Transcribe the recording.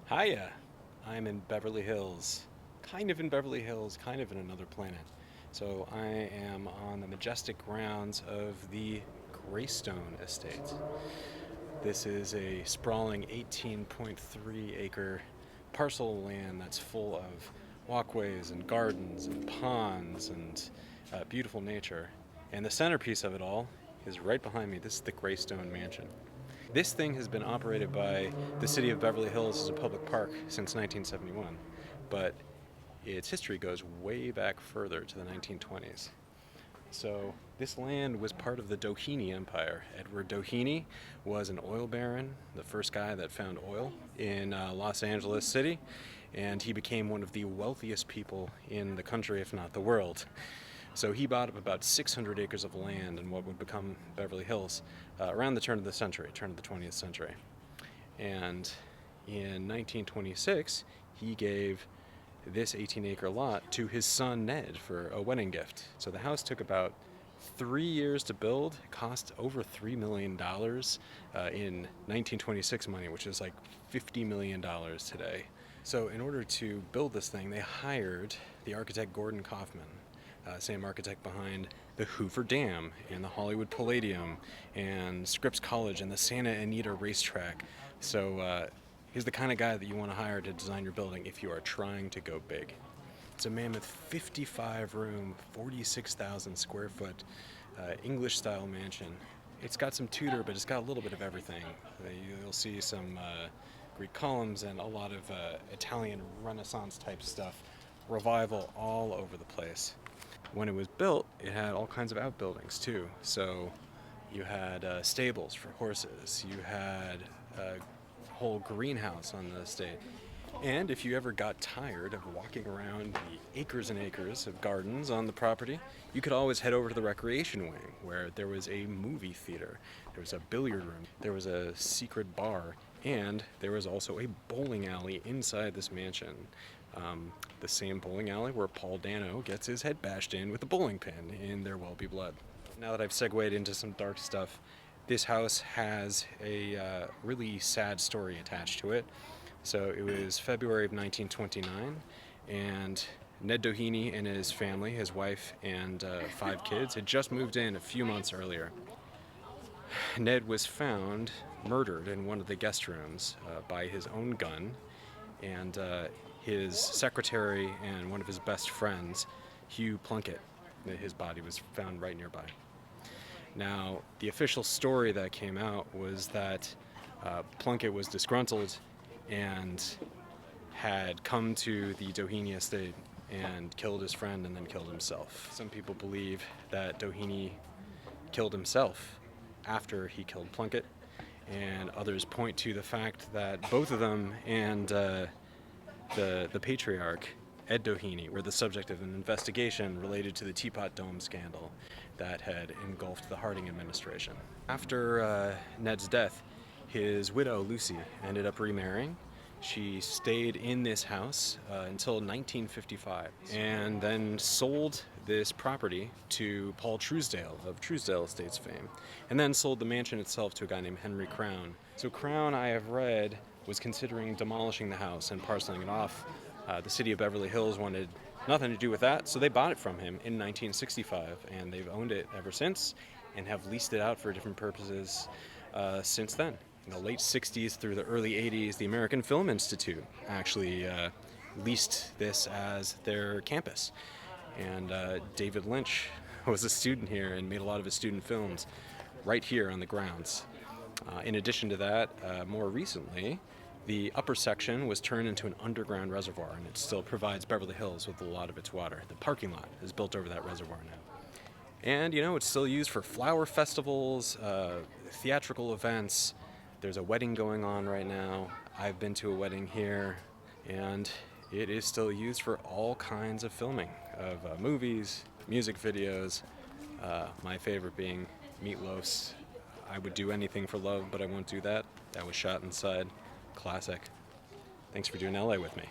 Hiya! I'm in Beverly Hills. Kind of in Beverly Hills, kind of in another planet. So I am on the majestic grounds of the Greystone Estate. This is a sprawling 18.3 acre parcel of land that's full of walkways and gardens and ponds and beautiful nature. And the centerpiece of it all is right behind me. This is the Greystone Mansion. This thing has been operated by the city of Beverly Hills as a public park since 1971, but its history goes way back further to the 1920s. So this land was part of the Doheny Empire. Edward Doheny was an oil baron, the first guy that found oil in Los Angeles City, and he became one of the wealthiest people in the country, if not the world. So he bought up about 600 acres of land in what would become Beverly Hills around the turn of the century, turn of the 20th century. And in 1926, he gave this 18-acre lot to his son Ned for a wedding gift. So the house took about 3 years to build. It cost over $3 million in 1926 money, which is like $50 million today. So in order to build this thing, they hired the architect Gordon Kaufmann, same architect behind the Hoover Dam and the Hollywood Palladium and Scripps College and the Santa Anita racetrack. So he's the kind of guy that you want to hire to design your building if you are trying to go big. It's a mammoth 55-room, 46,000 square foot English-style mansion. It's got some Tudor, but it's got a little bit of everything. You'll see some Greek columns and a lot of Italian Renaissance type stuff. Revival all over the place. When it was built, it had all kinds of outbuildings too. So you had stables for horses, you had a whole greenhouse on the estate. And if you ever got tired of walking around the acres and acres of gardens on the property, you could always head over to the recreation wing, where there was a movie theater, there was a billiard room, there was a secret bar, and there was also a bowling alley inside this mansion. The same bowling alley where Paul Dano gets his head bashed in with a bowling pin in There Will Be Blood. Now that I've segued into some dark stuff, this house has a really sad story attached to it. So it was February of 1929, and Ned Doheny and his family, his wife and 5 kids, had just moved in a few months earlier. Ned was found murdered in one of the guest rooms by his own gun, and his secretary and one of his best friends, Hugh Plunkett, his body was found right nearby. Now, the official story that came out was that Plunkett was disgruntled and had come to the Doheny estate and killed his friend and then killed himself. Some people believe that Doheny killed himself after he killed Plunkett, and others point to the fact that both of them and the patriarch, Ed Doheny, were the subject of an investigation related to the Teapot Dome scandal that had engulfed the Harding administration. After Ned's death, his widow, Lucy, ended up remarrying. She stayed in this house until 1955 and then sold this property to Paul Truesdale of Truesdale Estates fame, and then sold the mansion itself to a guy named Henry Crown. So Crown, I have read, was considering demolishing the house and parceling it off. The city of Beverly Hills wanted nothing to do with that, so they bought it from him in 1965, and they've owned it ever since and have leased it out for different purposes since then. In the late 60s through the early 80s, the American Film Institute actually leased this as their campus. And David Lynch was a student here and made a lot of his student films right here on the grounds. In addition to that, more recently, the upper section was turned into an underground reservoir, and it still provides Beverly Hills with a lot of its water. The parking lot is built over that reservoir now. And, it's still used for flower festivals, theatrical events. There's a wedding going on right now. I've been to a wedding here, and it is still used for all kinds of filming of movies, music videos, my favorite being Meatloaf's I Would Do Anything for Love, But I Won't Do That. That was shot inside. Classic. Thanks for doing LA with me.